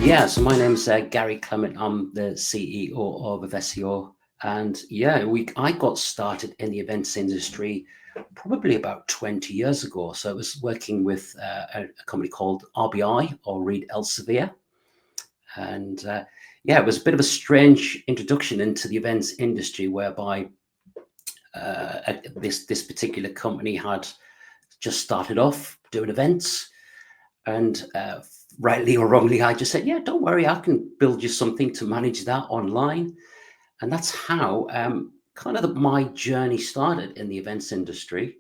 Yeah, so my name's Gary Clement. I'm the CEO of Evessio. And yeah, I got started in the events industry probably about 20 years ago. So I was working with a company called RBI, or Reed Elsevier. And yeah, it was a bit of a strange introduction into the events industry, whereby this particular company had just started off doing events. And rightly or wrongly, I just said, yeah, don't worry, I can build you something to manage that online. And that's how my journey started in the events industry.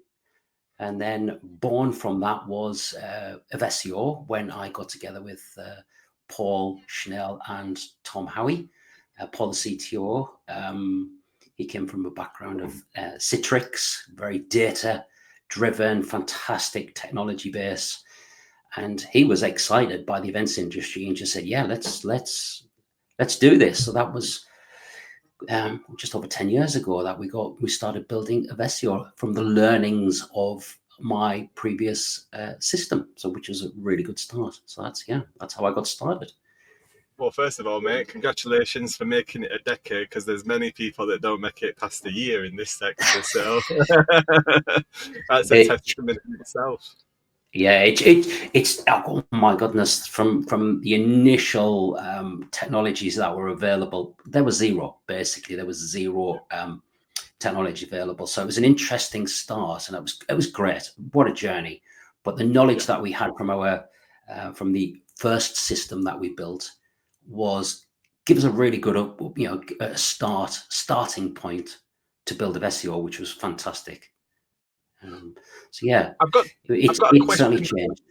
And then born from that was Evessio, when I got together with Paul Schnell and Tom Howie. Paul, the CTO, he came from a background of Citrix, very data driven, fantastic technology base. And he was excited by the events industry and just said, yeah, let's do this. So that was just over 10 years ago that we started building Evessio from the learnings of my previous system, so which was a really good start. So that's how I got started. Well, first of all, mate, congratulations for making it a decade, because there's many people that don't make it past a year in this sector. So that's a It, testament in itself. yeah, it's oh my goodness, from the initial technologies that were available, there was zero. Basically, there was zero technology available. So it was an interesting start, and it was great. What a journey! But the knowledge Yeah. that we had from our from the first system that we built was give us a really good starting point to build a SEO, which was fantastic. Um, so yeah, I've got I've got a it certainly question. changed.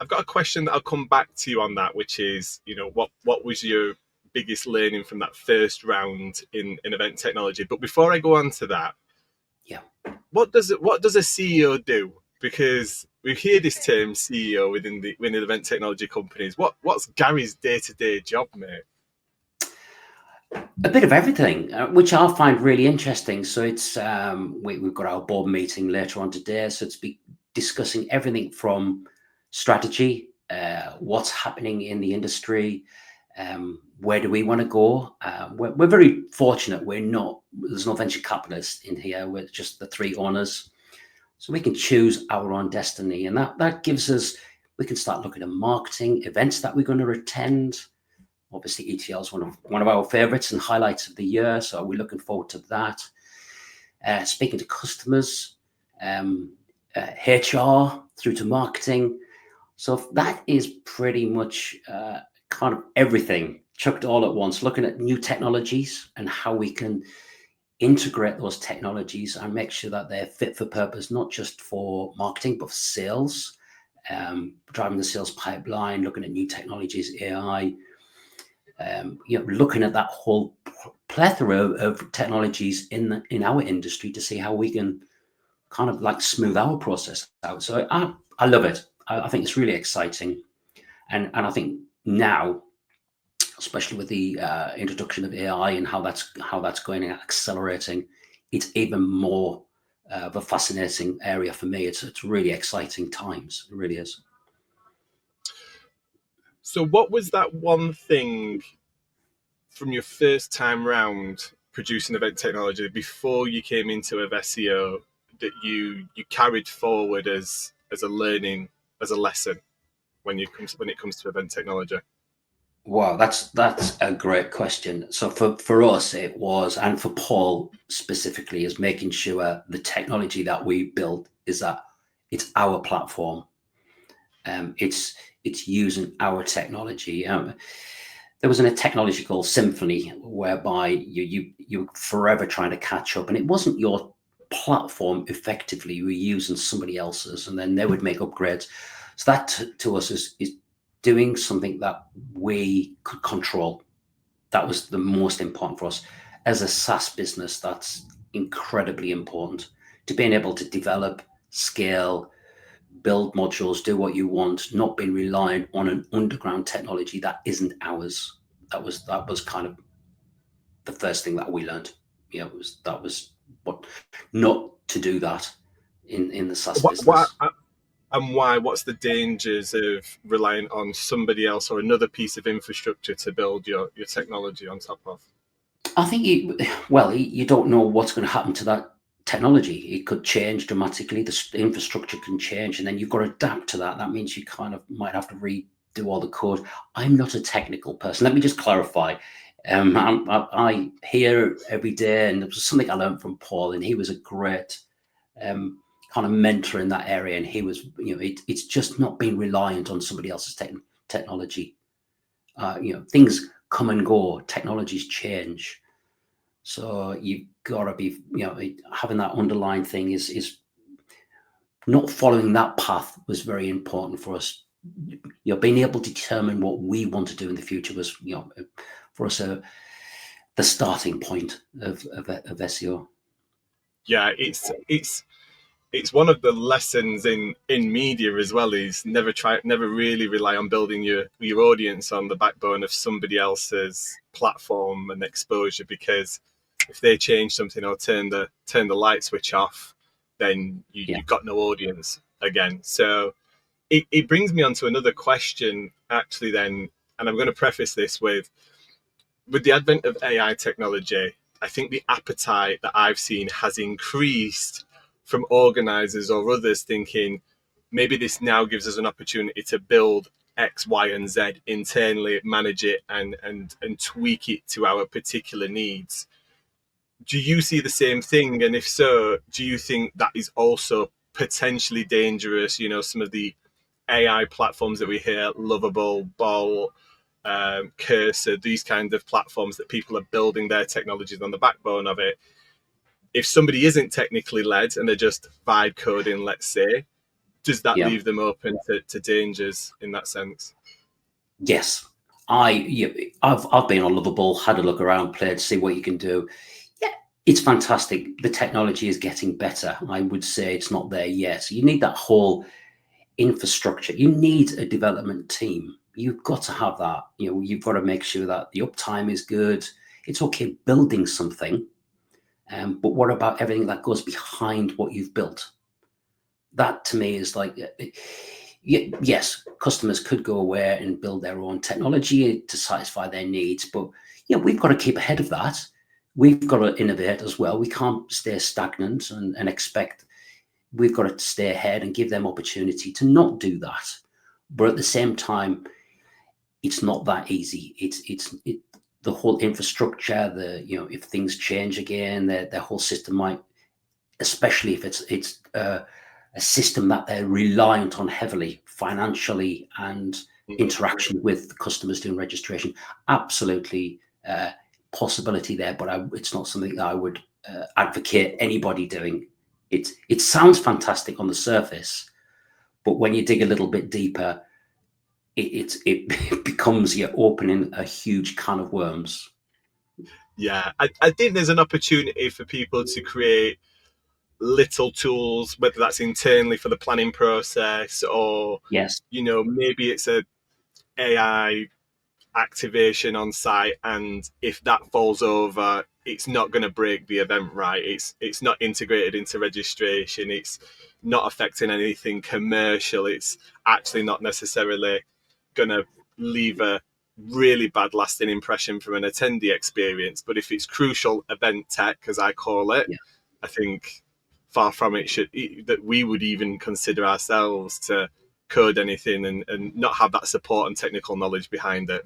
I've got a question that I'll come back to you on that, which is, what was your biggest learning from that first round in event technology? But before I go on to that, Yeah. what does a CEO do? Because we hear this term CEO within event technology companies. What's Gary's day-to-day job, mate? A bit of everything, which I find really interesting. So it's we've got our board meeting later on today, so it's discussing everything from strategy, what's happening in the industry, where do we want to go. We're very fortunate. There's no venture capitalists in here. We're just the three owners, so we can choose our own destiny, and that gives us. We can start looking at marketing events that we're going to attend. Obviously, ETL is one of our favorites and highlights of the year, so we're looking forward to that. Speaking to customers, HR through to marketing. So that is pretty much kind of everything chucked all at once, looking at new technologies and how we can integrate those technologies and make sure that they're fit for purpose, not just for marketing, but for sales, driving the sales pipeline, looking at new technologies, AI, looking at that whole plethora of technologies in our industry to see how we can kind of like smooth our process out. So I love it. I think it's really exciting, and I think now, especially with the introduction of AI and how that's going and accelerating, it's even more of a fascinating area for me. It's really exciting times. It really is. So, what was that one thing from your first time round producing event technology before you came into Evessio that you carried forward as a learning, as a lesson when it comes to event technology? Wow, that's a great question. So for us, it was, and for Paul specifically, is making sure the technology that we built is that it's our platform. It's using our technology. There was a technology called Symphony, whereby you forever trying to catch up, and it wasn't your platform effectively. You were using somebody else's, and then they would make upgrades. So that to us is doing something that we could control. That was the most important for us as a SaaS business. That's incredibly important to being able to develop, scale, build modules, do what you want, not being reliant on an underground technology that isn't ours. That was kind of the first thing that we learned. Yeah, that was what not to do that in the SaaS What business. And why? What's the dangers of relying on somebody else or another piece of infrastructure to build your technology on top of? I think you don't know what's going to happen to that technology. It could change dramatically. The infrastructure can change, and then you've got to adapt to that. That means you kind of might have to redo all the code. I'm not a technical person. Let me just clarify. I hear every day, and it was something I learned from Paul, and he was a great kind of mentor in that area. And he was, it's just not being reliant on somebody else's technology. Things come and go. Technologies change. So you've got to be, having that underlying thing is not following that path was very important for us. Being able to determine what we want to do in the future was, for us, the starting point of Evessio. Yeah, it's one of the lessons in media as well, is never really rely on building your audience on the backbone of somebody else's platform and exposure, because if they change something or turn the light switch off, then Yeah, you've got no audience again. So it brings me on to another question actually then, and I'm going to preface this with the advent of AI technology. I think the appetite that I've seen has increased from organisers or others thinking maybe this now gives us an opportunity to build X, Y, and Z internally, manage it, and tweak it to our particular needs. Do you see the same thing? And if so, do you think that is also potentially dangerous? Some of the AI platforms that we hear, Lovable, Ball, Cursor, these kind of platforms that people are building their technologies on the backbone of it. If somebody isn't technically led and they're just vibe coding, let's say, does that yeah. leave them open to dangers in that sense? Yes. I've been on Lovable, had a look around, played, see what you can do. Yeah, it's fantastic. The technology is getting better. I would say it's not there yet. You need that whole infrastructure. You need a development team. You've got to have that. You've got to make sure that the uptime is good. It's okay building something, but what about everything that goes behind what you've built? That to me is like, yes, customers could go away and build their own technology to satisfy their needs, but we've got to keep ahead of that. We've got to innovate as well. We can't stay stagnant and expect. We've got to stay ahead and give them opportunity to not do that. But at the same time, it's not that easy. The whole infrastructure, if things change again, their whole system might, especially if it's a system that they're reliant on heavily financially and interaction with the customers doing registration. Absolutely possibility there, but it's not something that I would advocate anybody doing. It sounds fantastic on the surface, but when you dig a little bit deeper, it becomes, you're opening a huge can of worms. Yeah, I think there's an opportunity for people to create little tools, whether that's internally for the planning process or, Yes. maybe it's a AI activation on site, and if that falls over, it's not going to break the event, right? It's not integrated into registration, it's not affecting anything commercial, it's actually not necessarily going to leave a really bad lasting impression from an attendee experience. But if it's crucial event tech, as I call it, Yeah. I think far from it should that we would even consider ourselves to code anything and not have that support and technical knowledge behind it.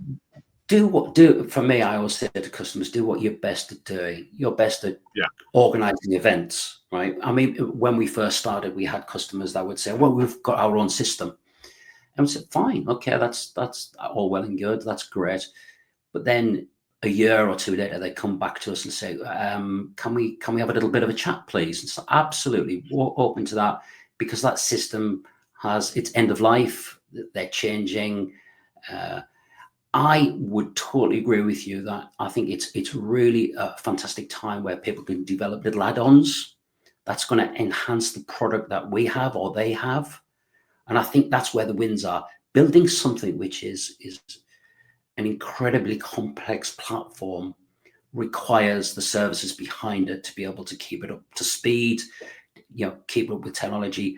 For me, I always say to customers, do what you're best at doing. You're best at Yeah. organizing events, right? I mean, when we first started, we had customers that would say, well, we've got our own system. And we said, fine, okay, that's all well and good, that's great. But then a year or two later, they come back to us and say, can we have a little bit of a chat, please? And so absolutely, we're open to that, because that system has its end of life. They're changing. I would totally agree with you that I think it's really a fantastic time where people can develop little add-ons that's going to enhance the product that we have or they have. And I think that's where the wins are. Building something which is an incredibly complex platform requires the services behind it to be able to keep it up to speed, keep up with technology.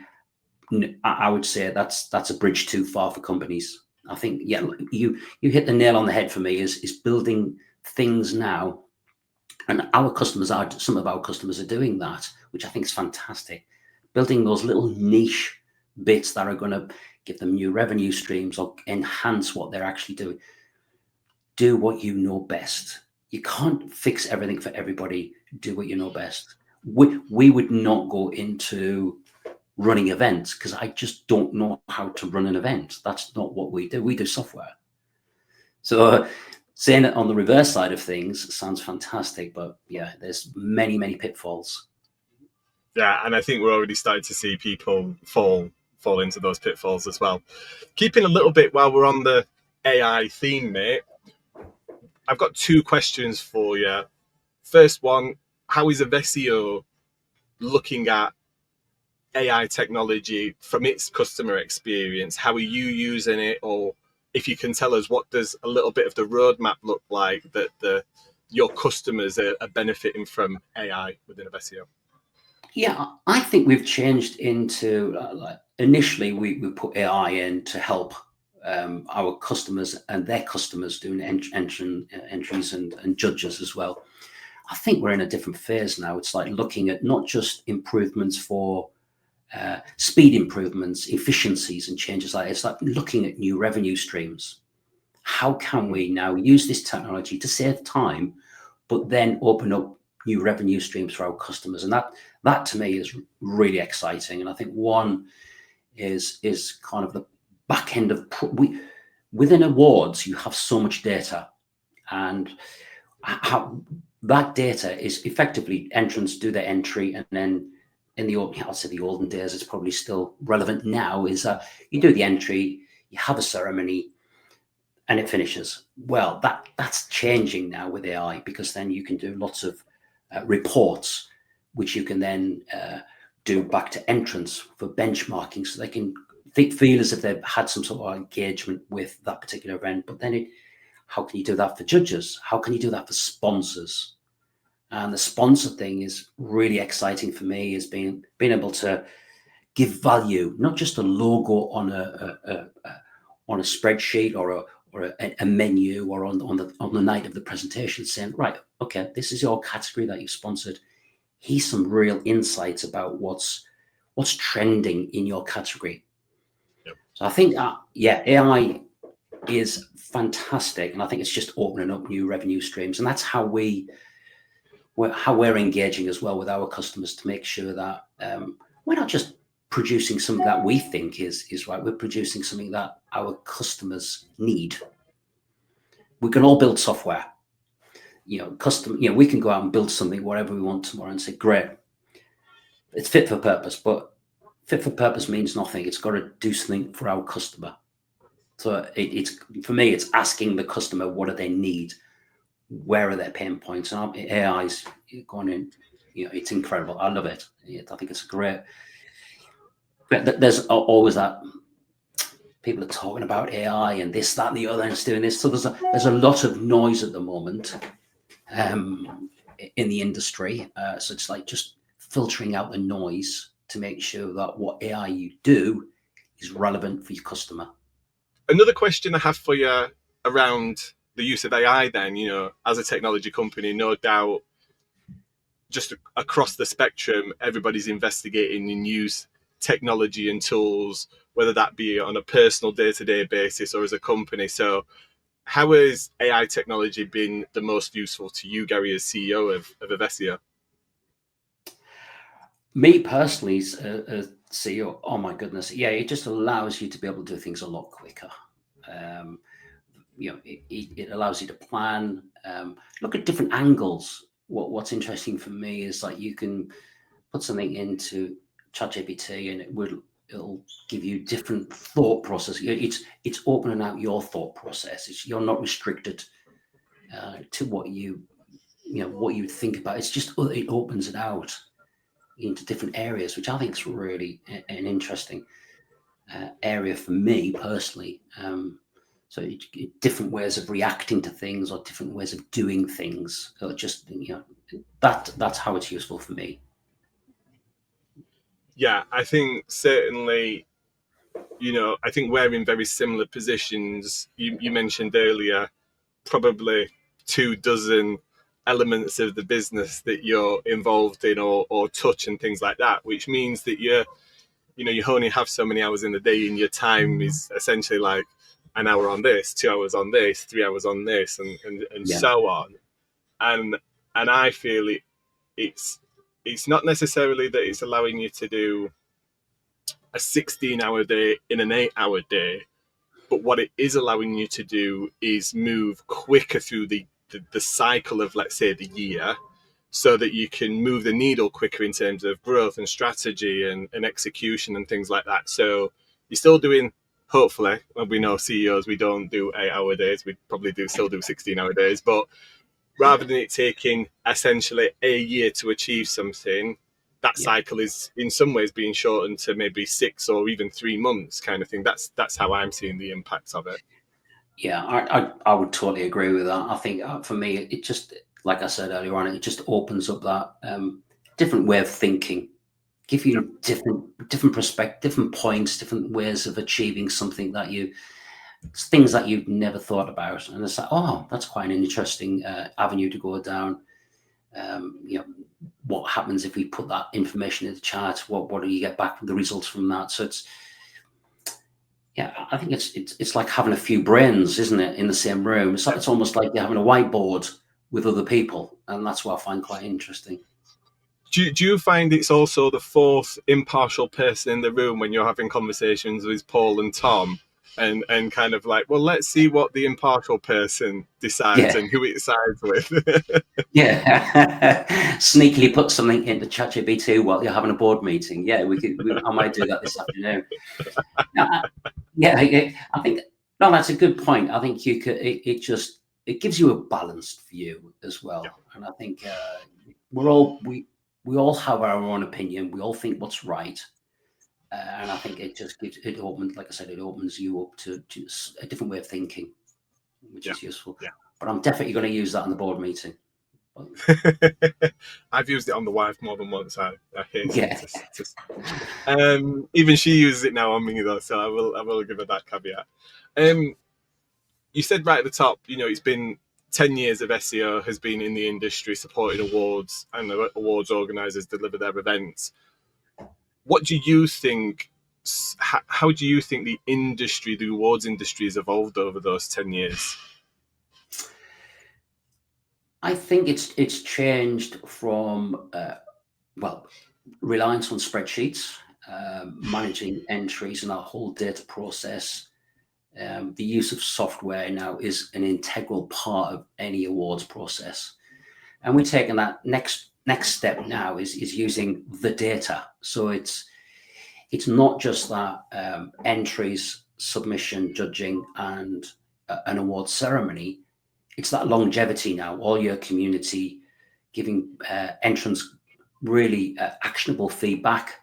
I would say that's a bridge too far for companies. I think, yeah, you hit the nail on the head for me. Is building things now, and some of our customers are doing that, which I think is fantastic. Building those little niche bits that are going to give them new revenue streams or enhance what they're actually doing. Do what you know best. You can't fix everything for everybody. Do what you know best. We would not go into running events because I just don't know how to run an event. That's not what we do. We do software. So saying it on the reverse side of things sounds fantastic, but yeah, there's many pitfalls. Yeah, and I think we're already starting to see people fall into those pitfalls as well. Keeping a little bit while we're on the AI theme, mate, I've got two questions for you. First one, how is Evessio looking at AI technology from its customer experience? How are you using it? Or if you can tell us, what does a little bit of the roadmap look like that your customers are benefiting from AI within Evessio? Yeah, I think we've changed into like initially we put AI in to help our customers and their customers doing entries and judges as well. I think we're in a different phase now. It's like looking at not just improvements for speed improvements, efficiencies and changes like it's like looking at new revenue streams. How can we now use this technology to save time, but then open up new revenue streams for our customers? And that to me is really exciting. And I think one is kind of the back end of within awards, you have so much data, and how that data is effectively entrants do their entry, and then I'll say the olden days, it's probably still relevant now, is you do the entry, you have a ceremony, and it finishes. Well, that's changing now with AI, because then you can do lots of reports, which you can then do back to entrants for benchmarking, so they can feel as if they've had some sort of engagement with that particular event. But then how can you do that for judges? How can you do that for sponsors? And the sponsor thing is really exciting for me, is being able to give value, not just a logo on a spreadsheet or a menu or on the night of the presentation, saying, right, okay, this is your category that you sponsored. Here's some real insights about what's trending in your category. Yep. So I think, AI is fantastic, and I think it's just opening up new revenue streams, and that's how we're engaging as well with our customers to make sure that we're not just producing something that we think is right. We're producing something that our customers need. We can all build software, we can go out and build something whatever we want tomorrow and say, great, it's fit for purpose, but fit for purpose means nothing. It's got to do something for our customer. So it's for me, it's asking the customer, what do they need? Where are their pain points? And AI's going in, it's incredible. I love it. I think it's great. But there's always that people are talking about AI and this, that, and the other, and it's doing this. So there's a lot of noise at the moment in the industry. So it's like just filtering out the noise to make sure that what AI you do is relevant for your customer. Another question I have for you around the use of AI then, as a technology company, no doubt just across the spectrum, everybody's investigating and use technology and tools, whether that be on a personal day-to-day basis or as a company. So how has AI technology been the most useful to you, Gary, as CEO of Evessio? Me personally, as a CEO, oh my goodness, yeah, it just allows you to be able to do things a lot quicker. It allows you to plan, look at different angles. What's interesting for me is like you can put something into ChatGPT and it'll give you different thought process. It's opening out your thought process. You're not restricted to what you think about. It's just it opens it out into different areas, which I think is really an interesting area for me personally. So different ways of reacting to things or different ways of doing things. So just that's how it's useful for me. Yeah, I think certainly, I think we're in very similar positions. You mentioned earlier probably 24 elements of the business that you're involved in or touch and things like that, which means that you only have so many hours in the day, and your time is essentially like an hour on this, 2 hours on this, 3 hours on this, and Yeah, so on. And I feel it's not necessarily that it's allowing you to do a 16-hour day in an 8-hour day, but what it is allowing you to do is move quicker through the cycle of, let's say, the year, so that you can move the needle quicker in terms of growth and strategy and execution and things like that. So you're still doing, hopefully, well, we know CEOs, we don't do 8-hour days, we probably still do 16-hour days, but rather than it taking essentially a year to achieve something, that yeah, cycle is in some ways being shortened to maybe 6 or even 3 months kind of thing. That's how I'm seeing the impact of it. yeah. I would totally agree with that. I think for me, it just, like I said earlier on, it just opens up that different way of thinking, give Yeah. you different perspective, different points, different ways of achieving something that things that you've never thought about, and it's like, oh, that's quite an interesting avenue to go down. You know, what happens if we put that information in the chart? What do you get back from the results from that? So it's, yeah, I think it's like having a few brains, isn't it, in the same room? It's almost like you're having a whiteboard with other people, and that's what I find quite interesting. Do you find it's also the fourth impartial person in the room when you're having conversations with Paul and Tom, and kind of like, well, let's see what the impartial person decides Yeah, and who it sides with? yeah. Sneakily put something into ChatGPT while you're having a board meeting. Yeah, I might do that this afternoon. Yeah, yeah. I think no, that's a good point. I think you could. It gives you a balanced view as Yeah. well, and I think we're all we all have our own opinion. We all think what's right, and I think it just gives it opens, like I said, it opens you up to a different way of thinking, which Yeah. is useful. Yeah. But I'm definitely going to use that in the board meeting. But, I've used it on the wife more than once. I hasten yeah, even she uses it now on me though, so I will give her that caveat. Um, you said right at the top, it's been 10 years of SEO has been in the industry supporting awards and the awards organisers deliver their events. What do you think? How do you think the awards industry has evolved over those 10 years? I think it's changed from well, reliance on spreadsheets, managing entries and our whole data process. The use of software now is an integral part of any awards process, and we're taking that next step now is using the data. So it's not just that entries, submission, judging, and an award ceremony. It's that longevity now. All your community giving entrants really actionable feedback,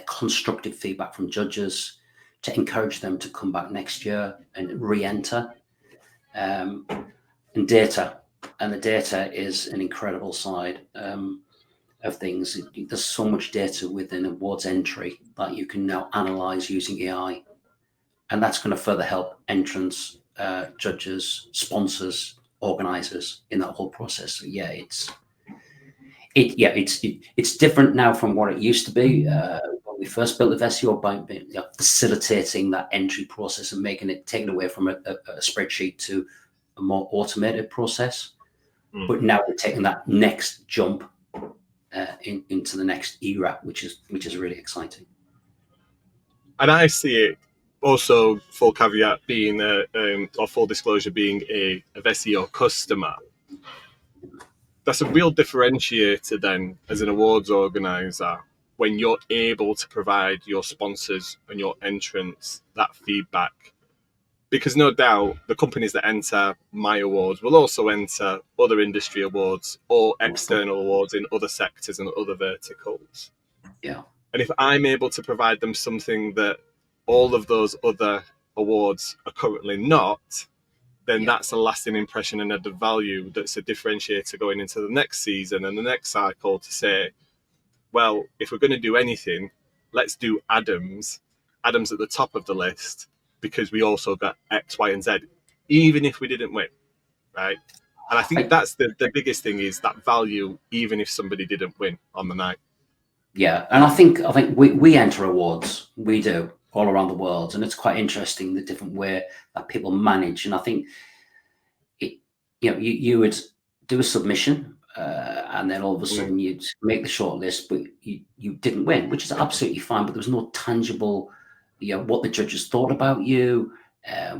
constructive feedback from judges to encourage them to come back next year and re-enter. Um, and data, and the data is an incredible side of things. There's so much data within awards entry that you can now analyze using AI, and that's going to further help entrants, judges, sponsors, organizers in that whole process. So yeah, it's different now from what it used to be when we first built Evessio, by facilitating that entry process and making it, taken away from a spreadsheet to a more automated process. Mm. But now we're taking that next jump into the next era, which is really exciting. And I see it also, full caveat being or full disclosure, being a SEO customer. That's a real differentiator then as an awards organizer, when you're able to provide your sponsors and your entrants that feedback. Because no doubt the companies that enter my awards will also enter other industry awards or external awards in other sectors and other verticals. Yeah, And if I'm able to provide them something that all of those other awards are currently not, then yeah, that's a lasting impression and added value that's a differentiator going into the next season and the next cycle, to say, well, if we're going to do anything, let's do Adams. Adams at the top of the list because we also got X, Y, and Z, even if we didn't win, right? And I think I, that's the biggest thing is that value, even if somebody didn't win on the night. yeah, and I think we enter awards, we do all around the world, and it's quite interesting the different way that people manage. And I think it, you would do a submission, and then all of a Mm. sudden you'd make the short list, but you didn't win, which is absolutely fine. But there was no tangible, what the judges thought about you,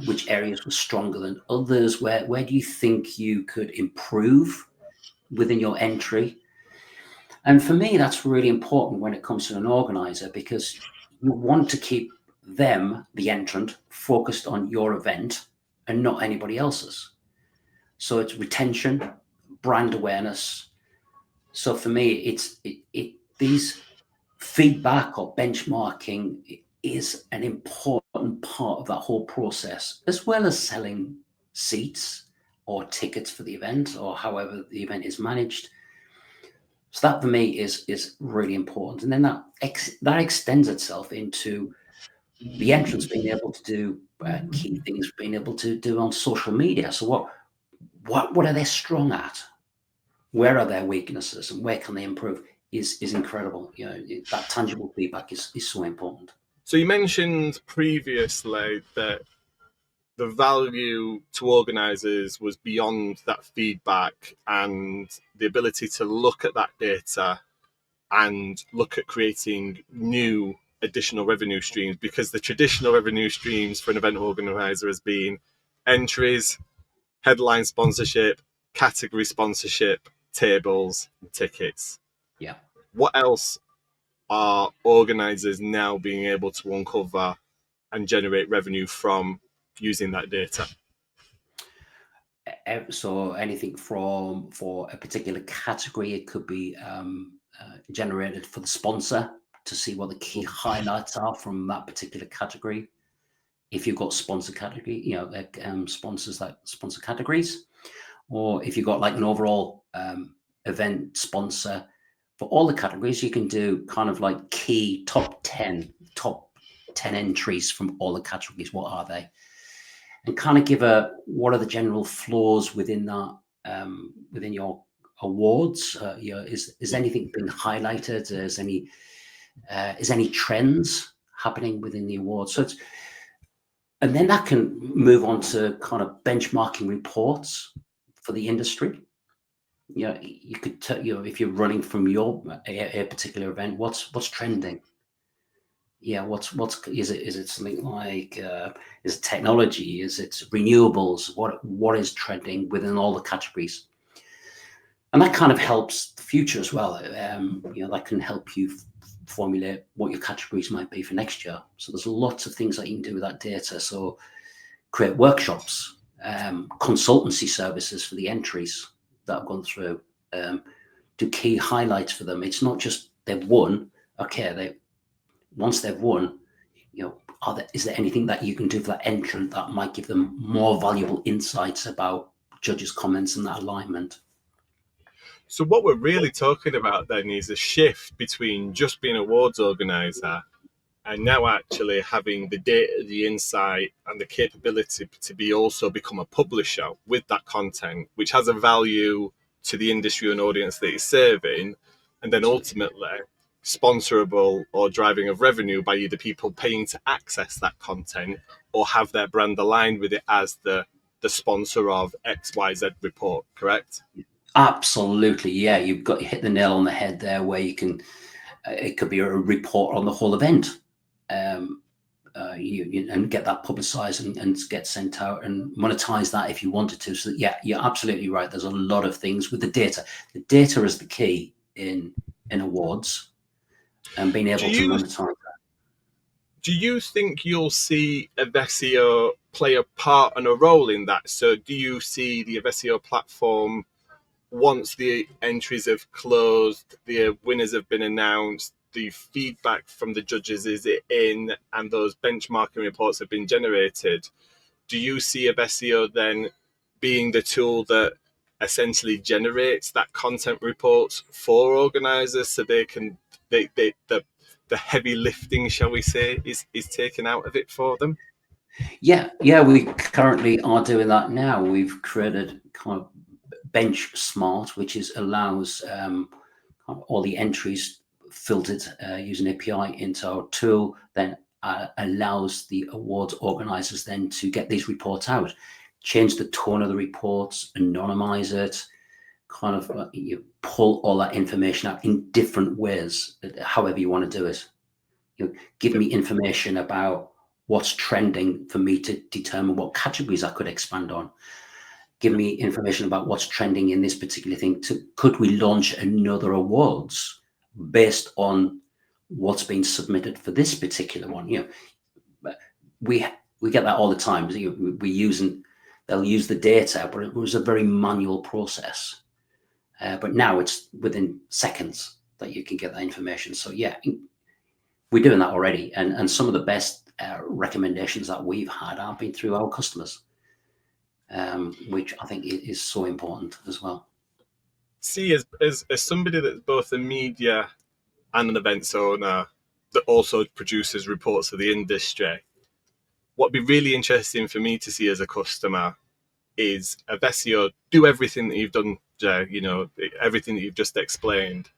which areas were stronger than others. Where do you think you could improve within your entry? And for me, that's really important when it comes to an organizer, because you want to keep them, the entrant, focused on your event and not anybody else's. So it's retention, brand awareness. So for me, these feedback or benchmarking is an important part of that whole process, as well as selling seats or tickets for the event or however the event is managed. So that for me is really important, and then that extends itself into the entrance being able to do key things, being able to do on social media. So what are they strong at? Where are their weaknesses, and where can they improve? Is incredible. That tangible feedback is so important. So you mentioned previously that the value to organisers was beyond that feedback and the ability to look at that data and look at creating new additional revenue streams, because the traditional revenue streams for an event organizer has been entries, headline sponsorship, category sponsorship, tables, and tickets. Yeah. What else are organizers now being able to uncover and generate revenue from using that data? So anything from for a particular category, it could be generated for the sponsor to see what the key highlights are from that particular category. If you've got sponsor category, sponsors that sponsor categories, or if you've got like an overall event sponsor for all the categories, you can do kind of like key top 10 entries from all the categories. What are they? And kind of give what are the general flaws within that, within your awards? Is anything being highlighted? Is any trends happening within the awards? And then that can move on to kind of benchmarking reports for the industry. You could if you're running from a particular event, what's trending? What's is it something like is it technology? Is it renewables? What is trending within all the categories? And that kind of helps the future as well. That can help you formulate what your categories might be for next year. So there's lots of things that you can do with that data. So create workshops, consultancy services for the entries that have gone through, do key highlights for them. It's not just they've won. Okay, once they've won, is there anything that you can do for that entrant that might give them more valuable insights about judges' comments and that alignment? So what we're really talking about then is a shift between just being an awards organizer and now actually having the data, the insight, and the capability to be also become a publisher with that content, which has a value to the industry and audience that it's serving, and then ultimately sponsorable or driving of revenue by either people paying to access that content or have their brand aligned with it as the sponsor of XYZ report, correct? Absolutely, yeah. You hit the nail on the head there, where you can. It could be a report on the whole event, and get that publicized and get sent out and monetize that if you wanted to. So yeah, you're absolutely right. There's a lot of things with the data. The data is the key in awards, and being Do able to you monetize that. do you think you'll see Evessio play a part and a role in that? So do you see the Evessio platform, once the entries have closed, the winners have been announced, the feedback from the judges is in, and those benchmarking reports have been generated, do you see Evessio then being the tool that essentially generates that content reports for organisers, so they can the heavy lifting, shall we say, is taken out of it for them. Yeah, we currently are doing that now. We've created kind of BenchSmart, which allows all the entries filtered using API into our tool, then allows the awards organisers then to get these reports out, change the tone of the reports, anonymize it, kind of you pull all that information out in different ways, however you want to do it. Give me information about what's trending for me to determine what categories I could expand on. Give me information about what's trending in this particular thing. Could we launch another awards based on what's been submitted for this particular one? We get that all the time. They'll use the data, but it was a very manual process. But now it's within seconds that you can get that information. So yeah, we're doing that already, and some of the best recommendations that we've had have been through our customers, which I think is so important as well. See, as somebody that's both a media and an events owner that also produces reports for the industry, what'd be really interesting for me to see as a customer is Evessio do everything that you've done, Jay, everything that you've just explained,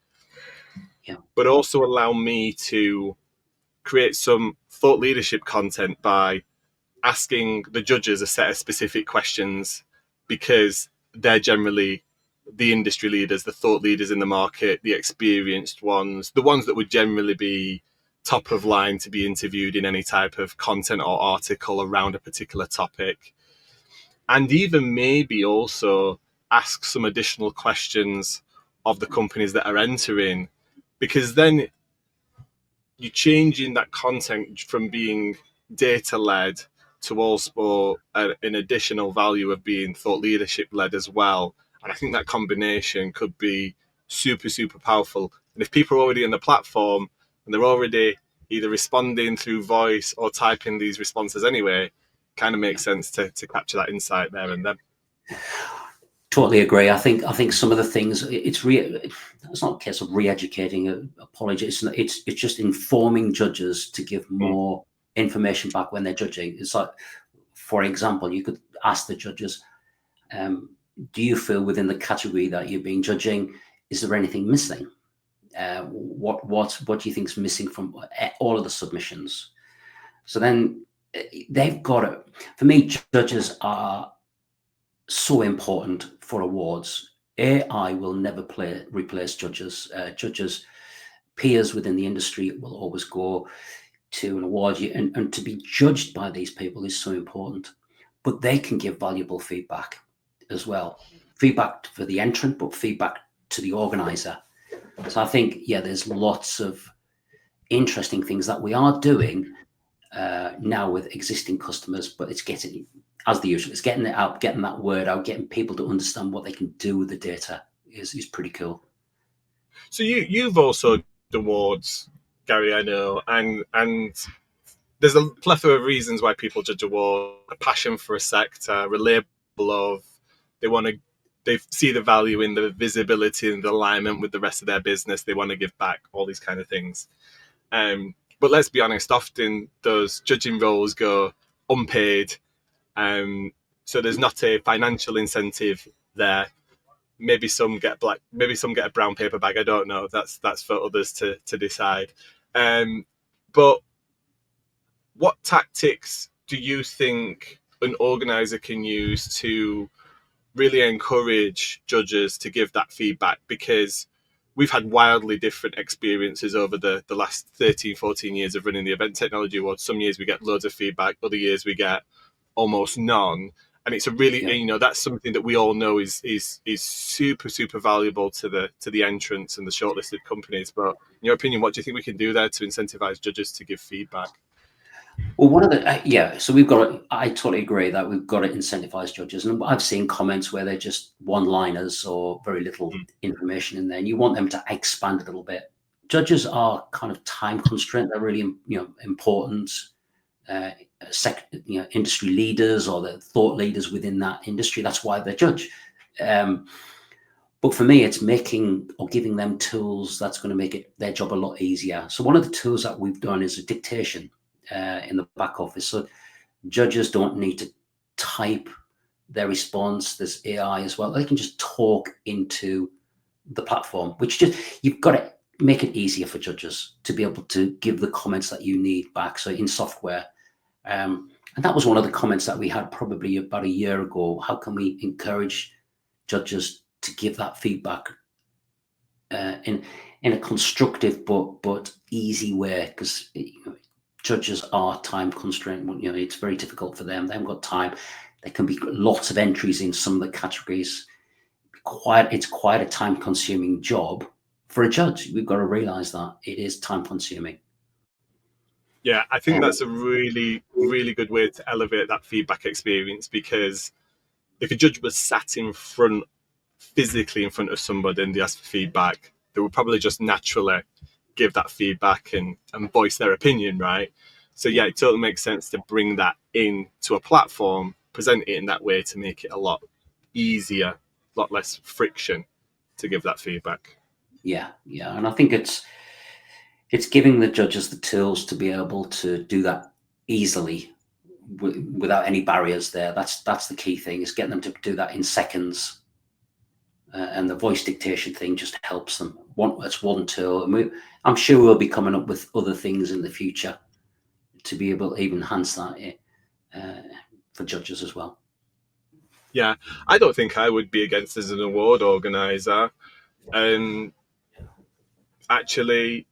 but also allow me to create some thought leadership content by asking the judges a set of specific questions, because they're generally the industry leaders, the thought leaders in the market, the experienced ones, the ones that would generally be top of line to be interviewed in any type of content or article around a particular topic. And even maybe also ask some additional questions of the companies that are entering, because then you're changing that content from being data-led to also an additional value of being thought leadership-led as well. And I think that combination could be super, super powerful. And if people are already in the platform and they're already either responding through voice or typing these responses anyway, kind of makes sense to capture that insight there and then. Totally agree. I think some of the things it's not a case of re-educating. Apologies. It's just informing judges to give more information back when they're judging. It's like, for example, you could ask the judges, do you feel within the category that you've been judging, is there anything missing? What do you think is missing from all of the submissions? So then they've got it. For me, judges are so important for awards. AI will never replace judges. Judges, peers within the industry will always go to an award, and to be judged by these people is so important. But they can give valuable feedback as well. Feedback for the entrant, but feedback to the organizer. So I think, there's lots of interesting things that we are doing now with existing customers, but it's getting, as the usual, it's getting it out, getting that word out, getting people to understand what they can do with the data is pretty cool. So you've also done awards, Gary, I know, and there's a plethora of reasons why people judge awards: a passion for a sector, a label of they see the value in the visibility and the alignment with the rest of their business. They want to give back, all these kind of things. But let's be honest, often those judging roles go unpaid. So there's not a financial incentive there. Maybe some get a brown paper bag. I don't know. That's for others to decide. But what tactics do you think an organizer can use to really encourage judges to give that feedback? Because we've had wildly different experiences over the last 13, 14 years of running the Event Technology Awards. Some years we get loads of feedback, other years we get almost none. And it's a really, that's something that we all know is super, super valuable to the entrants and the shortlisted companies. But in your opinion, what do you think we can do there to incentivize judges to give feedback? Well, one of the so we've got to, I totally agree that we've got to incentivize judges, and I've seen comments where they're just one-liners or very little information in there, and you want them to expand a little bit. Judges are kind of time constrained; they're really important. Industry leaders or the thought leaders within that industry. That's why they judge. But for me, it's making or giving them tools that's going to make their job a lot easier. So one of the tools that we've done is a dictation in the back office. So judges don't need to type their response. There's AI as well. They can just talk into the platform, which just, you've got to make it easier for judges to be able to give the comments that you need back. So in software, and that was one of the comments that we had probably about a year ago. How can we encourage judges to give that feedback in a constructive but easy way? Because judges are time constrained. It's very difficult for them. They haven't got time. There can be lots of entries in some of the categories. It's quite a time consuming job for a judge. We've got to realize that it is time consuming. Yeah, I think that's a really, really good way to elevate that feedback experience, because if a judge was sat physically in front of somebody and they asked for feedback, they would probably just naturally give that feedback and voice their opinion, right? So yeah, it totally makes sense to bring that into a platform, present it in that way to make it a lot easier, a lot less friction to give that feedback. Yeah. And I think it's giving the judges the tools to be able to do that easily without any barriers there. That's the key thing, is getting them to do that in seconds. And the voice dictation thing just helps them. That's one tool. And I'm sure we'll be coming up with other things in the future to be able to even enhance that for judges as well. Yeah, I don't think I would be against, as an award organizer, actually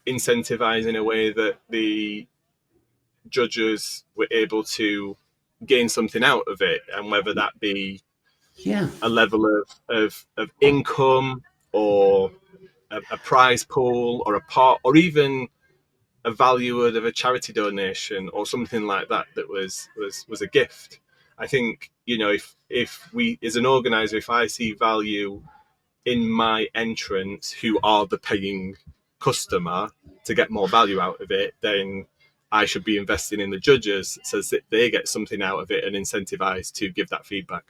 incentivize in a way that the judges were able to gain something out of it, and whether that be a level of income, or a prize pool, or a pot, or even a value of a charity donation, or something like that was a gift. I think, if we, as an organizer, if I see value in my entrants, who are the paying customer, to get more value out of it, then I should be investing in the judges so that they get something out of it and incentivized to give that feedback.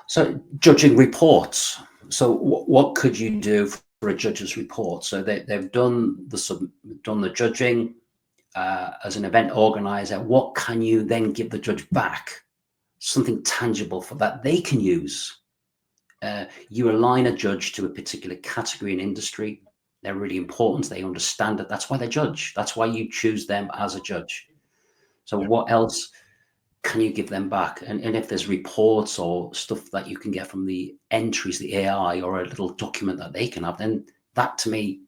So judging reports. So what could you do for a judge's report? So they've done the judging as an event organizer. What can you then give the judge back? Something tangible for that they can use. You align a judge to a particular category and industry. They're really important. They understand it. That's why they judge. That's why you choose them as a judge. So what else can you give them back? And if there's reports or stuff that you can get from the entries, the AI, or a little document that they can have, then that to me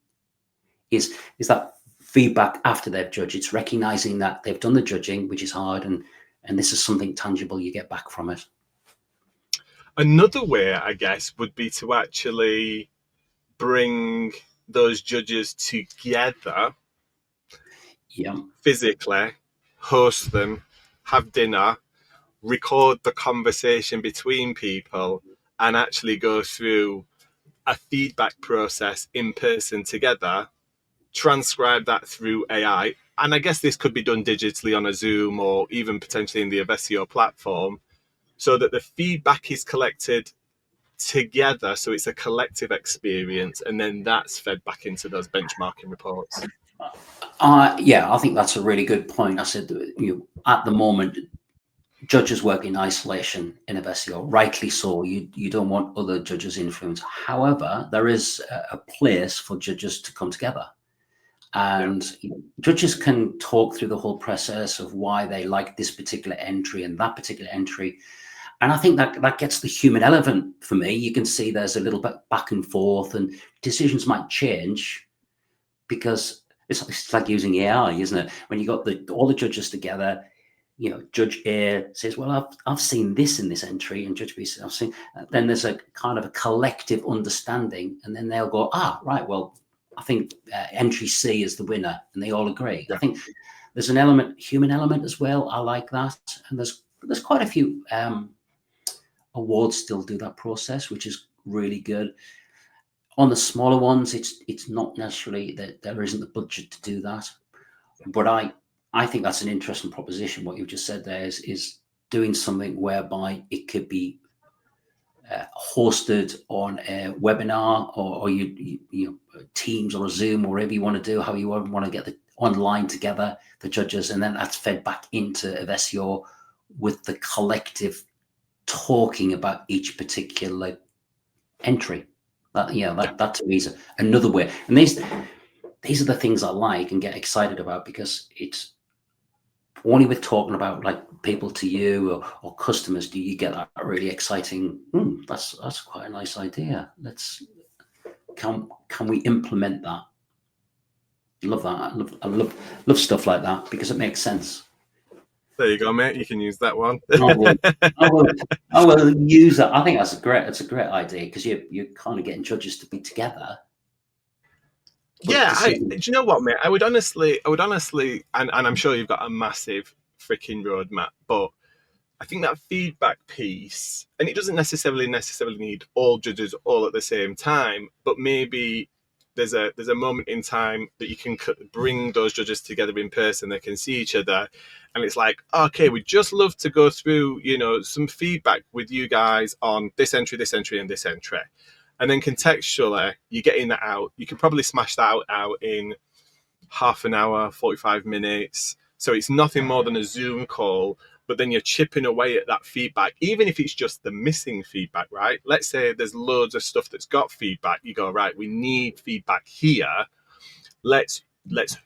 is that feedback after they've judged. It's recognizing that they've done the judging, which is hard, and this is something tangible you get back from it. Another way, I guess, would be to actually bring those judges together, physically, host them, have dinner, record the conversation between people, and actually go through a feedback process in person together, transcribe that through AI. And I guess this could be done digitally on a Zoom, or even potentially in the Evessio platform, so that the feedback is collected together, so it's a collective experience, and then that's fed back into those benchmarking reports. I think that's a really good point. I said, at the moment, judges work in isolation in Evessio, rightly so. You don't want other judges' influence. However, there is a place for judges to come together, and judges can talk through the whole process of why they like this particular entry and that particular entry. And I think that gets the human element for me. You can see there's a little bit back and forth, and decisions might change because it's like using AI, isn't it? When you got all the judges together, Judge A says, well, I've seen this in this entry, and Judge B says, I've seen. Then there's a kind of a collective understanding, and then they'll go, right, well, I think entry C is the winner, and they all agree. I think there's an human element as well. I like that, and there's quite a few awards still do that process, which is really good. On the smaller ones, it's not necessarily that there isn't the budget to do that, but I think that's an interesting proposition. What you've just said there is doing something whereby it could be hosted on a webinar, or you know, Teams or a Zoom, or whatever you want to do, how you want to get the online together, the judges, and then that's fed back into Evessio with the collective talking about each particular entry. That to me is another way. And these are the things I like and get excited about, because it's only with talking about like people to you or customers do you get that really exciting. That's quite a nice idea. Can we implement that? Love that. I love stuff like that, because it makes sense. There you go, mate. You can use that one. I will use that. I think that's a great idea, because you're kind of getting judges to be together. Yeah, do you know what, mate? I would honestly, and I'm sure you've got a massive freaking roadmap, but I think that feedback piece, and it doesn't necessarily need all judges all at the same time, but maybe there's a moment in time that you can bring those judges together in person. They can see each other, and it's like, okay, we'd just love to go through, some feedback with you guys on this entry, and this entry. And then contextually, you're getting that out. You could probably smash that out in half an hour, 45 minutes. So it's nothing more than a Zoom call, but then you're chipping away at that feedback, even if it's just the missing feedback, right? Let's say there's loads of stuff that's got feedback. You go, right, we need feedback here. Let's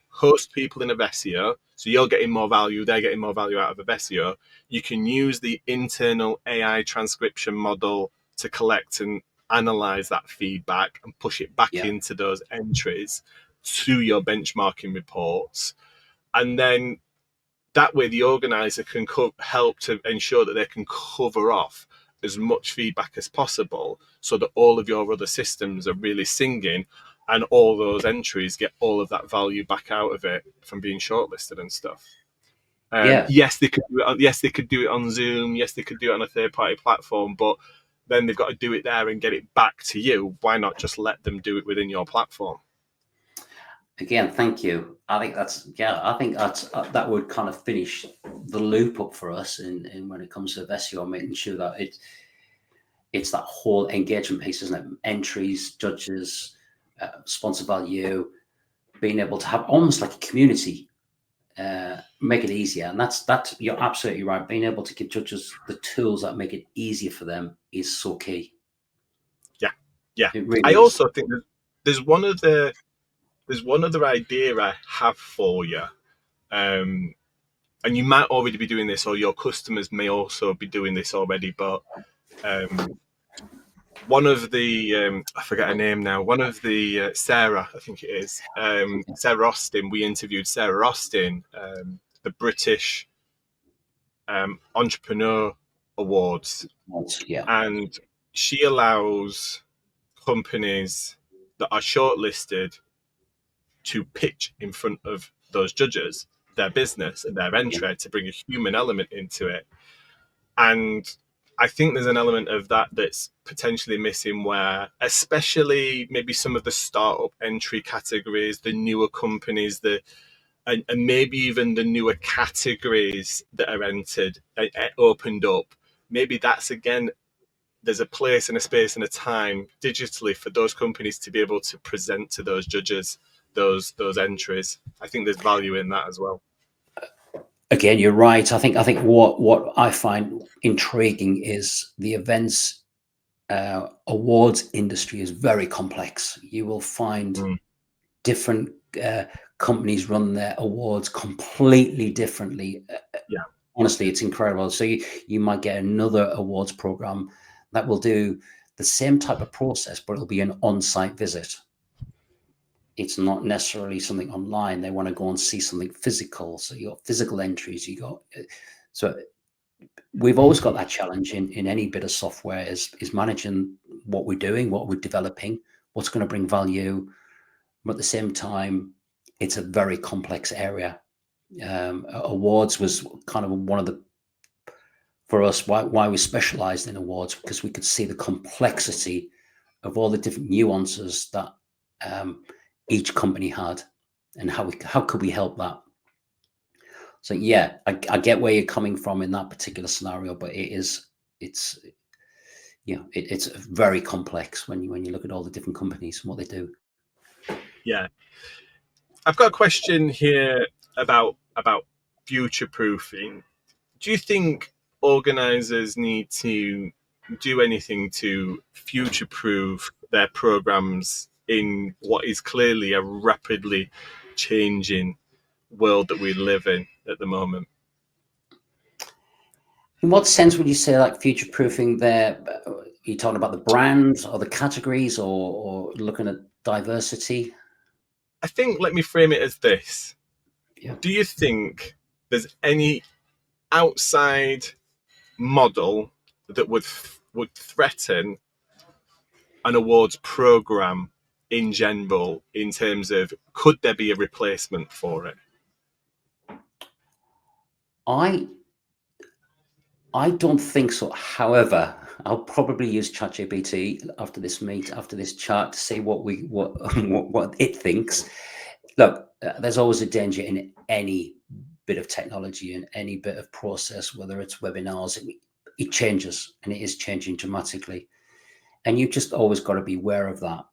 host people in Evessio. So you're getting more value, they're getting more value out of Evessio. You can use the internal AI transcription model to collect and analyze that feedback and push it back into those entries to your benchmarking reports. And then that way the organizer can help to ensure that they can cover off as much feedback as possible, so that all of your other systems are really singing and all those entries get all of that value back out of it from being shortlisted and stuff. Yes, they could do it. Yes, they could do it on Zoom. Yes, they could do it on a third-party platform, but then they've got to do it there and get it back to you. Why not just let them do it within your platform? Again, thank you. I think that's that would kind of finish the loop up for us in when it comes to Evessio, making sure that it's that whole engagement piece, isn't it? Entries, judges, sponsor value, being able to have almost like a community, make it easier. And that's you're absolutely right. Being able to give judges the tools that make it easier for them is so key. Yeah. Really I also think there's one other idea I have for you. And you might already be doing this, or your customers may also be doing this already, but one of the I forget her name now. One of the Sarah, I think it is Sarah Austin. We interviewed Sarah Austin, the British Entrepreneur Awards, and she allows companies that are shortlisted to pitch in front of those judges their business and their entry, to bring a human element into it. And I think there's an element of that that's potentially missing, where especially maybe some of the startup entry categories, the newer companies, and maybe even the newer categories that are entered, opened up, maybe that's, again, there's a place and a space and a time digitally for those companies to be able to present to those judges those entries. I think there's value in that as well. Again, you're right. I think what I find intriguing is the events awards industry is very complex. You will find different companies run their awards completely differently. Honestly, it's incredible. So you might get another awards program that will do the same type of process, but it'll be an on-site visit. It's not necessarily something online. They want to go and see something physical. So you got physical entries. So we've always got that challenge in any bit of software is managing what we're doing, what we're developing, what's going to bring value. But at the same time, it's a very complex area. Awards was kind of one of the, for us, why we specialized in awards, because we could see the complexity of all the different nuances that each company had, and how could we help that. So yeah, I get where you're coming from in that particular scenario, but it's it's very complex when you look at all the different companies and what they do. Yeah. I've got a question here about future proofing. Do you think organisers need to do anything to future proof their programs in what is clearly a rapidly changing world that we live in at the moment? In what sense would you say like future proofing there? Are you talking about the brands or the categories, or looking at diversity? I think, let me frame it as this. Yeah. Do you think there's any outside model that would threaten an awards program in general, in terms of could there be a replacement for it? I don't think so. However, I'll probably use ChatGPT after this chat to see what what it thinks. Look, there's always a danger in any bit of technology and any bit of process, whether it's webinars. It changes, and it is changing dramatically, and you've just always got to be aware of that.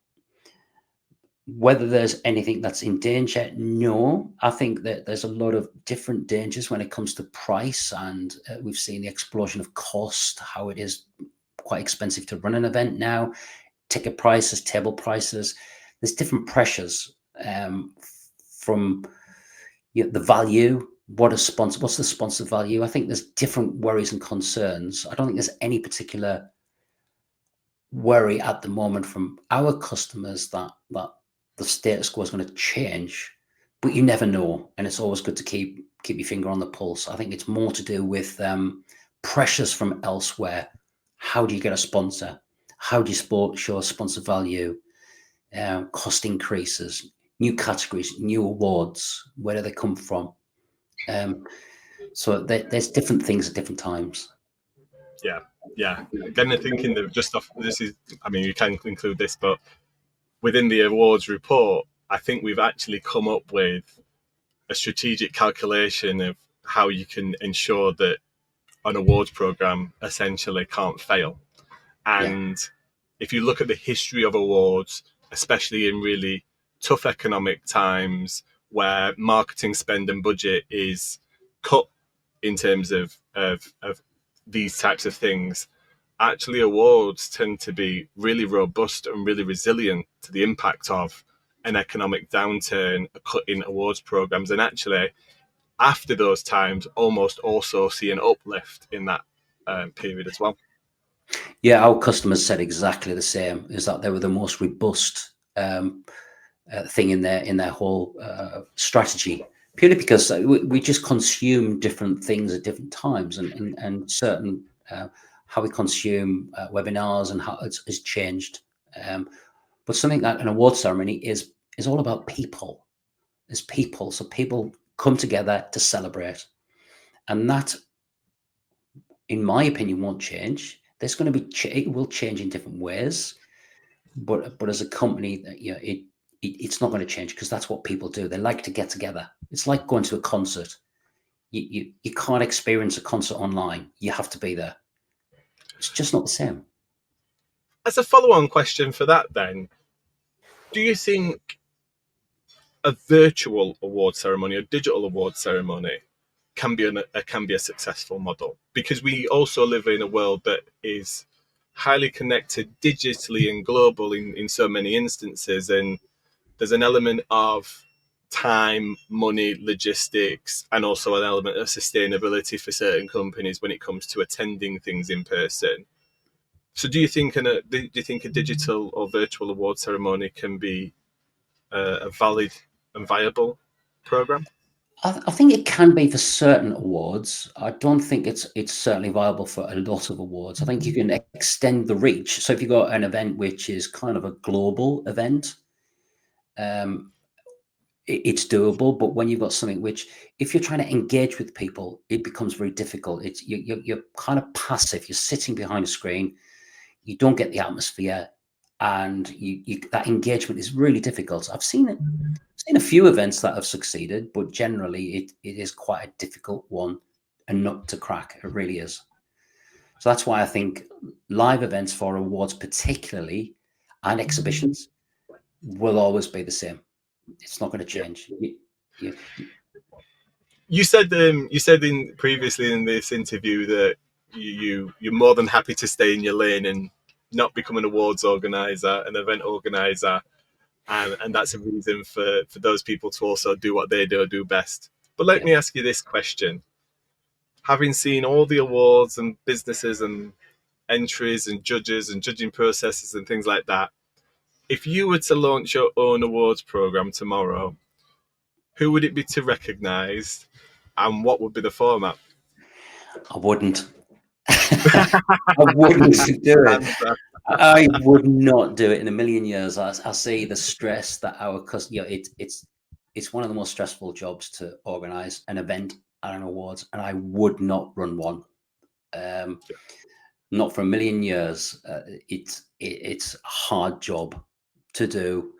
Whether there's anything that's in danger, no. I think that there's a lot of different dangers when it comes to price, and we've seen the explosion of cost, how it is quite expensive to run an event now. Ticket prices, table prices. There's different pressures from the value. What's the sponsor value? I think there's different worries and concerns. I don't think there's any particular worry at the moment from our customers that the status quo is going to change, but you never know, and it's always good to keep your finger on the pulse. I think it's more to do with pressures from elsewhere. How do you get a sponsor? How do you show sponsor value? Cost increases, new categories, new awards. Where do they come from? So there's different things at different times. Yeah. Again, I think in the just off this is, I mean, you can include this, but within the awards report, I think we've actually come up with a strategic calculation of how you can ensure that an awards program essentially can't fail. And if you look at the history of awards, especially in really tough economic times where marketing spend and budget is cut in terms of these types of things, actually awards tend to be really robust and really resilient to the impact of an economic downturn, a cut in awards programs, and actually after those times almost also see an uplift in that period as well. Yeah, our customers said exactly the same, is that they were the most robust thing in their whole strategy, purely because we just consume different things at different times, and certain how we consume webinars and how it's changed. But something like an award ceremony is all about people. It's people, so people come together to celebrate, and that, in my opinion, won't change. There's going to be it will change in different ways, but as a company, it's not going to change, because that's what people do. They like to get together. It's like going to a concert. You can't experience a concert online. You have to be there. It's just not the same. As a follow-on question for that, then, do you think a virtual award ceremony, a digital award ceremony, can be a successful model? Because we also live in a world that is highly connected digitally and global in so many instances, and there's an element of time, money, logistics, and also an element of sustainability for certain companies when it comes to attending things in person. So do you think a digital or virtual award ceremony can be a valid and viable program? I think it can be for certain awards. I don't think it's certainly viable for a lot of awards. I think you can extend the reach. So if you've got an event which is kind of a global event, it's doable. But when you've got something which, if you're trying to engage with people, it becomes very difficult. You're kind of passive. You're sitting behind a screen. You don't get the atmosphere, and that engagement is really difficult. I've seen a few events that have succeeded, but generally it is quite a difficult one and not to crack. It really is. So that's why I think live events for awards, particularly, and exhibitions, will always be the same. It's not going to Yeah. change. You, You said in previously in this interview that you're more than happy to stay in your lane and not become an awards organizer, an event organizer, and that's a reason for those people to also do what they do best. But let yeah. me ask you this question: having seen all the awards and businesses and entries and judges and judging processes and things like that, if you were to launch your own awards program tomorrow, who would it be to recognise, and what would be the format? I wouldn't. I wouldn't do it. Answer. I would not do it in a million years. I see the stress that our customers, it's one of the most stressful jobs to organize an event and an awards, and I would not run one. Um, not for a million years. It's a hard job to do.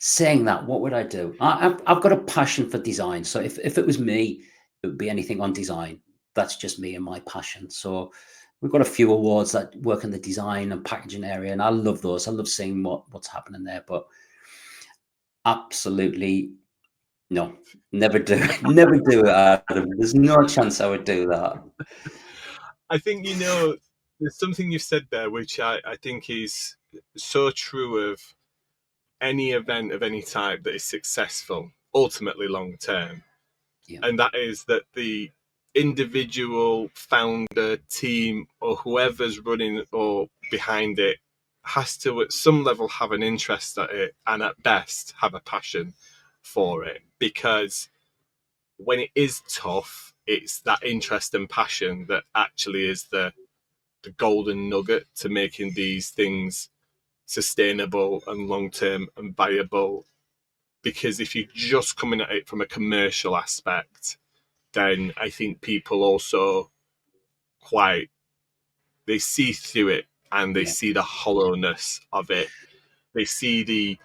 Saying that, what would I do? I've got a passion for design. So if it was me, it would be anything on design. That's just me and my passion. So we've got a few awards that work in the design and packaging area, and I love those. I love seeing what's happening there. But absolutely no, never do it. Never do it, Adam. There's no chance I would do that. I think there's something you've said there which I think is so true of any event of any type that is successful, ultimately long term. Yeah, And that is that the individual founder, team, or whoever's running or behind it has to, at some level, have an interest at it and at best have a passion for it. Because when it is tough, it's that interest and passion that actually is the golden nugget to making these things sustainable and long term and viable. Because if you're just coming at it from a commercial aspect, then I think people also quite they see through it and they yeah, see the hollowness of it. They see the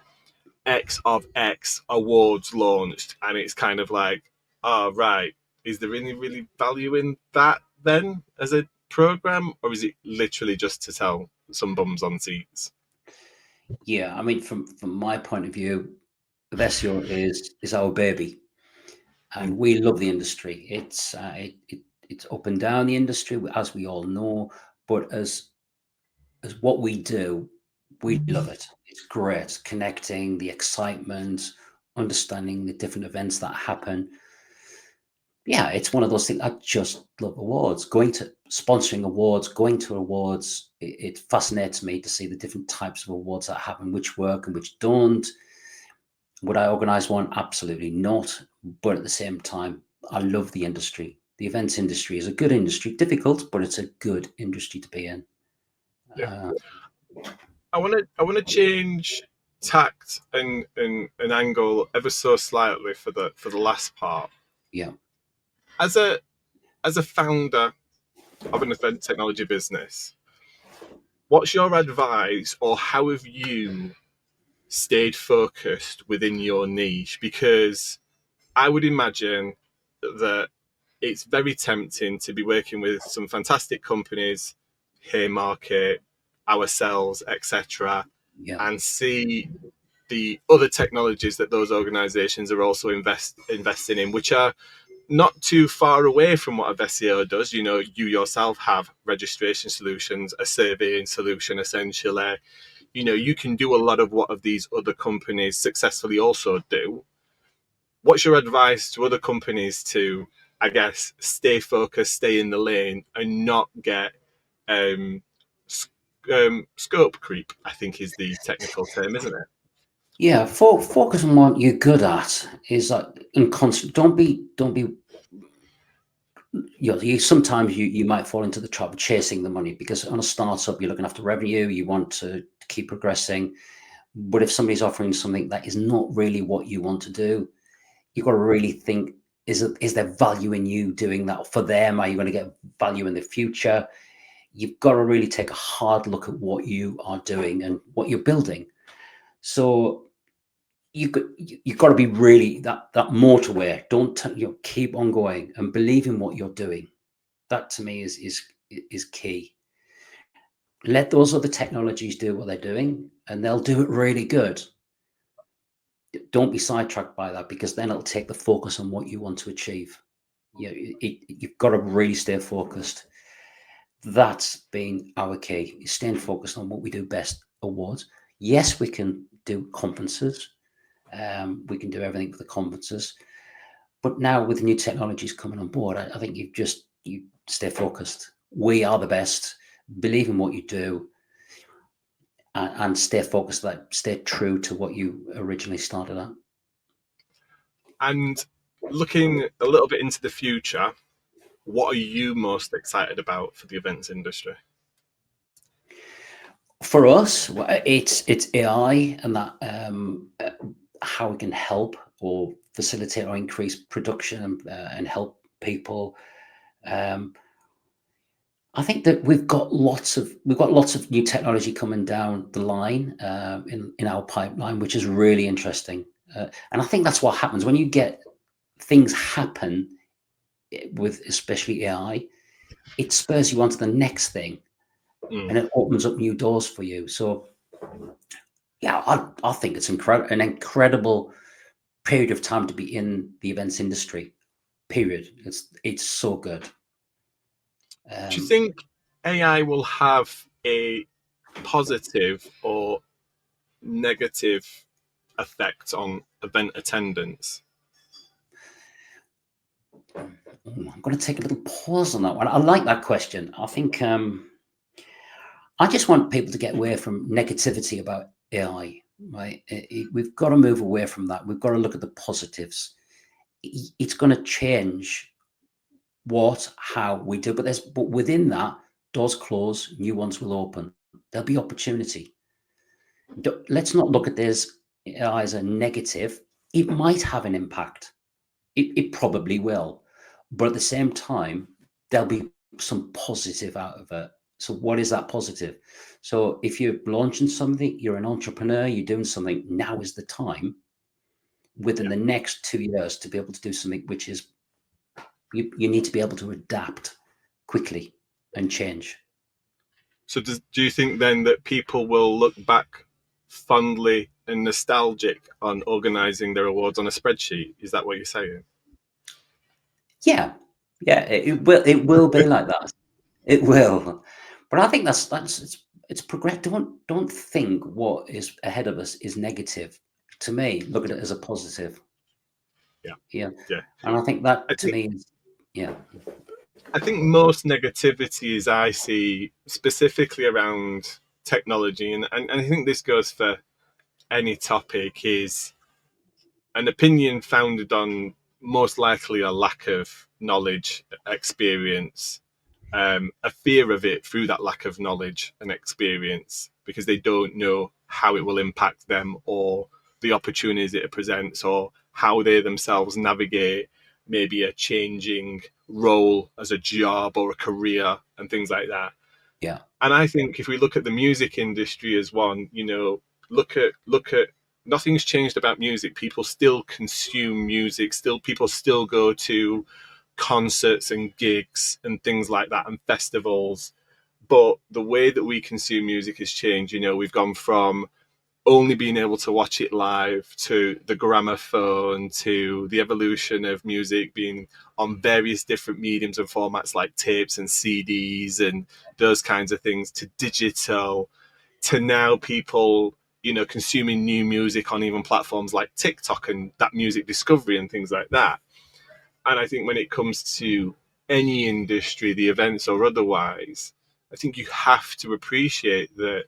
X of X awards launched, and it's kind of like, oh right, is there really value in that then as a program, or is it literally just to sell some bums on seats? yeah. I mean, from my point of view, Evessio is our baby, Mm. and we love the industry. It's up and down the industry, as we all know, but as what we do, we love it. It's great, connecting, the excitement, understanding the different events that happen. Yeah, it's one of those things. I just love awards. Going to sponsoring awards, going to awards. It fascinates me to see the different types of awards that happen, which work and which don't. Would I organize one? Absolutely not. But at the same time, I love the industry. The events industry is a good industry, difficult, but it's a good industry to be in. Yeah, Uh, I want to change tact and angle ever so slightly for the last part. yeah, As a founder of an event technology business, what's your advice, or how have you stayed focused within your niche? Because I would imagine that it's very tempting to be working with some fantastic companies, Haymarket, ourselves, etc., yeah, and see the other technologies that those organizations are also investing in, which are not too far away from what Evessio does. You yourself have registration solutions, a surveying solution, essentially. You can do a lot of what of these other companies successfully also do. What's your advice to other companies to, I guess, stay focused, stay in the lane, and not get um, scope creep? I think is the technical term, isn't it? yeah. Focus on what you're good at. Is like in constant. Don't be. Sometimes you might fall into the trap of chasing the money, because on a startup you're looking after revenue. You want to keep progressing, but if somebody's offering something that is not really what you want to do, you've got to really think: is there value in you doing that for them? Are you going to get value in the future? You've got to really take a hard look at what you are doing and what you're building. So you've got to be really that motorway. Don't keep on going and believe in what you're doing. That to me is is key. Let those other technologies do what they're doing, and they'll do it really good. Don't be sidetracked by that, because then it'll take the focus on what you want to achieve. You've got to really stay focused. That's been our key, is staying focused on what we do best. Awards. Yes, we can do conferences. We can do everything with the conferences. But now with the new technologies coming on board, I think you stay focused. We are the best. Believe in what you do, and stay focused. Stay true to what you originally started at. And looking a little bit into the future, what are you most excited about for the events industry? For us, it's AI, and that how we can help or facilitate or increase production, and help people. I think that we've got lots of new technology coming down the line, in our pipeline, which is really interesting. And I think that's what happens when you get things happen with, especially AI. It spurs you on to the next thing, and it opens up new doors for you. So, yeah, I think it's an incredible period of time to be in the events industry. Period. It's so good. Do you think AI will have a positive or negative effect on event attendance? I'm going to take a little pause on that one. I like that question. I think I just want people to get away from negativity about AI. Right? We've got to move away from that. We've got to look at the positives. It's going to change how we do, but within that, doors close, new ones will open. There'll be opportunity. Let's not look at this as a negative. It might have an impact. It probably will, but at the same time, there'll be some positive out of it. So what is that positive? So if you're launching something, you're an entrepreneur, you're doing something, now is the time within the next 2 years to be able to do something which is, you need to be able to adapt quickly and change. So do you think then that people will look back fondly and nostalgic on organising their awards on a spreadsheet? Is that what you're saying? Yeah, it will be like that. It will, but I think it's progress. Don't think what is ahead of us is negative. To me, look at it as a positive. Yeah. Yeah, Yeah. and I think I that to think me is, yeah. I think most negativities I see specifically around technology, and I think this goes for any topic, is an opinion founded on most likely a lack of knowledge, experience, a fear of it through that lack of knowledge and experience, because they don't know how it will impact them or the opportunities it presents or how they themselves navigate maybe a changing role as a job or a career and things like that. Yeah. And I think if we look at the music industry as one, look at nothing's changed about music. People still consume music. People still go to concerts and gigs and things like that and festivals. But the way that we consume music has changed. We've gone from only being able to watch it live to the gramophone to the evolution of music being on various different mediums and formats like tapes and CDs and those kinds of things, to digital, to now people consuming new music on even platforms like TikTok and that music discovery and things like that. And I think when it comes to any industry, the events or otherwise, I think you have to appreciate that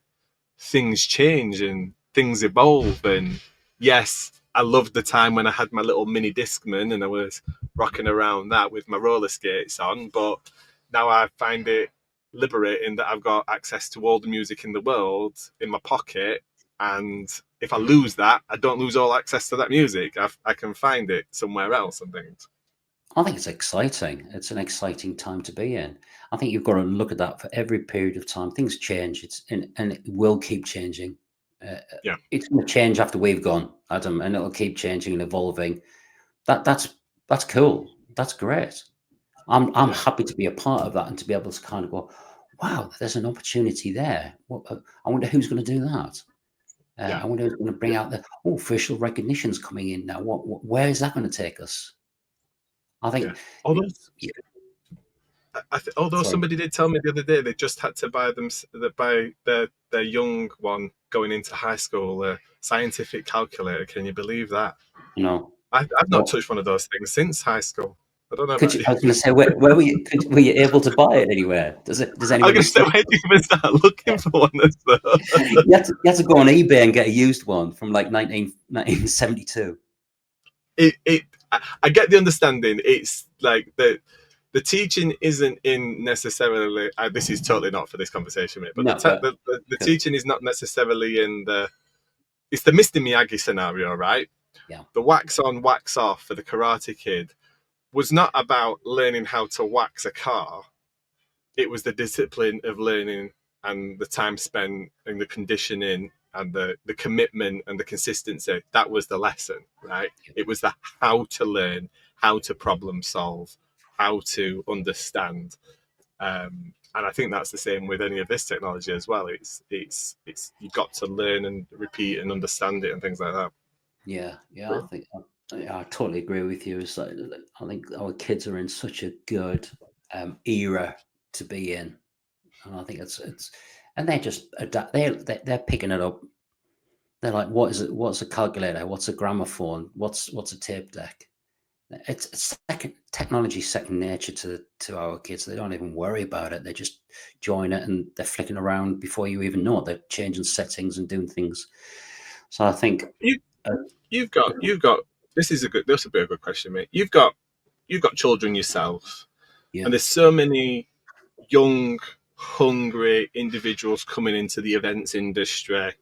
things change and things evolve. And yes, I loved the time when I had my little mini Discman and I was rocking around that with my roller skates on. But now I find it liberating that I've got access to all the music in the world in my pocket. And if I lose that, I don't lose all access to that music. I can find it somewhere else and things. I think it's exciting. It's an exciting time to be in. I think you've got to look at that for every period of time. Things change. And it will keep changing. Yeah. It's going to change after we've gone, Adam, and it'll keep changing and evolving. That's cool. That's great. I'm Yeah, happy to be a part of that and to be able to kind of go, wow, there's an opportunity there. I wonder who's going to do that. yeah, I wonder who's going to bring yeah, out the facial recognition's coming in now. Where is that going to take us? I yeah. think. Although, Yeah, although sorry, somebody did tell me the other day they just had to buy their young one going into high school a scientific calculator. Can you believe that? no. I've not What touched one of those things since high school. I don't know could about you? you. I was going to say, where were you? Were you able to buy it anywhere? Does I was anybody going to say, still? where do you even start looking for one of those? You had to go on eBay and get a used one from like 1972. It I get the understanding. It's like the teaching isn't in necessarily. This is totally not for this conversation, mate. But No, but the cool. teaching is not necessarily in the. It's the Mr. Miyagi scenario, right? Yeah, The wax on, wax off for the Karate Kid was not about learning how to wax a car. It was the discipline of learning and the time spent and the conditioning and the commitment and the consistency. That was the lesson, right? It was the how to learn, how to problem solve, how to understand. And I think that's the same with any of this technology as well. It's you've got to learn and repeat and understand it and things like that. yeah. I totally agree with you. It's like, I think our kids are in such a good era to be in, and I think it's and they're just adapt. They're picking it up. They're like, what is it? What's a calculator? What's a gramophone? What's a tape deck? It's second technology, second nature to our kids. They don't even worry about it. They just join it and they're flicking around before you even know it. They're changing settings and doing things. So I think, You uh, you've got this will be a good question, mate. You've got children yourself, yeah, and there's so many young, hungry individuals coming into the events industry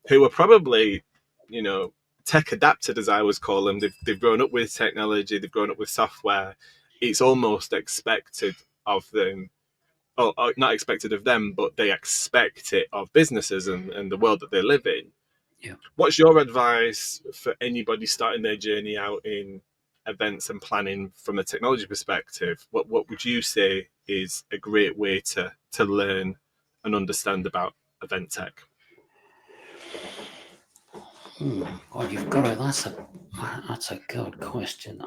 who are probably, you know, tech adapted, as I always call them. They've grown up with technology, they've grown up with software. It's almost expected of them, or not expected of them, but they expect it of businesses and the world that they live in. yeah. What's your advice for anybody starting their journey out in events and planning from a technology perspective? What would you say is a great way to learn and understand about event tech? God, you've got it. That's a good question.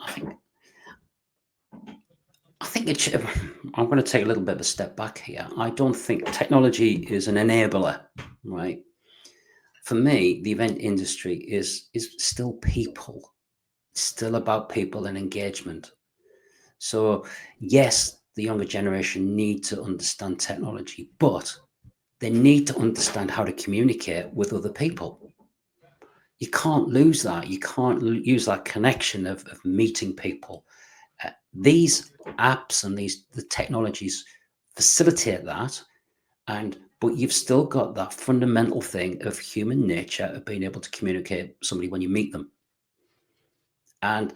I think it should, I'm going to take a little bit of a step back here. I don't think technology is an enabler, right? For me, the event industry is still people. It's still about people and engagement. So yes, the younger generation need to understand technology, but they need to understand how to communicate with other people. You can't lose that. You can't use that connection of meeting people. These apps and the technologies facilitate that, and but you've still got that fundamental thing of human nature of being able to communicate with somebody when you meet them. And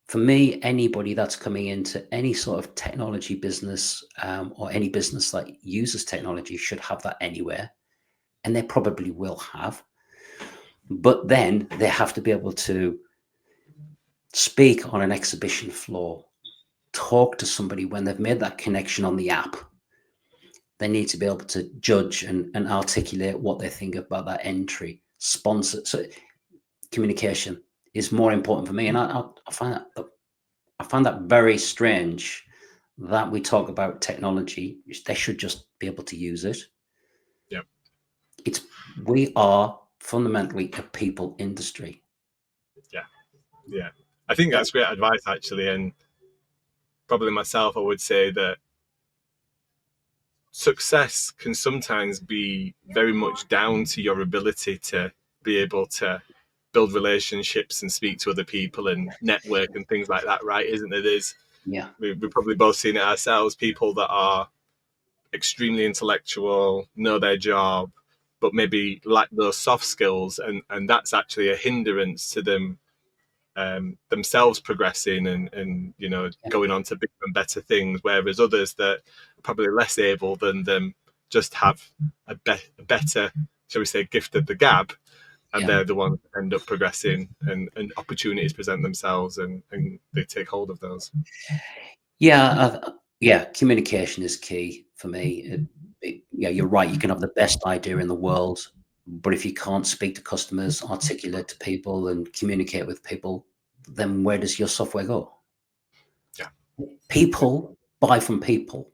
for me, anybody that's coming into any sort of technology business, or any business that uses technology should have that anywhere, and they probably will have. But then they have to be able to speak on an exhibition floor, talk to somebody when they've made that connection on the app. They need to be able to judge and articulate what they think about that entry. Sponsor. So communication is more important for me, and I find that very strange that we talk about technology. They should just be able to use it. Yeah, It's We are fundamentally a people industry. yeah, yeah. I think Uh, that's great advice, actually. And probably myself, I would say that success can sometimes be very much down to your ability to be able to build relationships and speak to other people and network and things like that, right? Isn't it? yeah, We've probably both seen it ourselves. People that are extremely intellectual, know their job, but maybe lack those soft skills, and that's actually a hindrance to them themselves progressing and yeah, going on to bigger and better things. Whereas others that are probably less able than them just have a better, shall we say, gift of the gab, and yeah. they're the ones that end up progressing and opportunities present themselves and they take hold of those. Yeah, communication is key for me. Yeah, you're right. You can have the best idea in the world, but if you can't speak to customers, articulate to people, and communicate with people, then where does your software go? Yeah. People buy from people,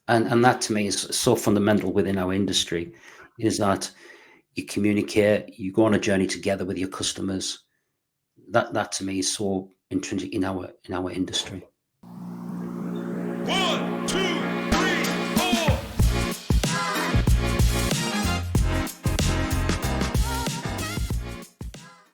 and that to me is so fundamental within our industry. Is that you communicate, you go on a journey together with your customers. That to me is so intrinsic in our industry. 1, 2,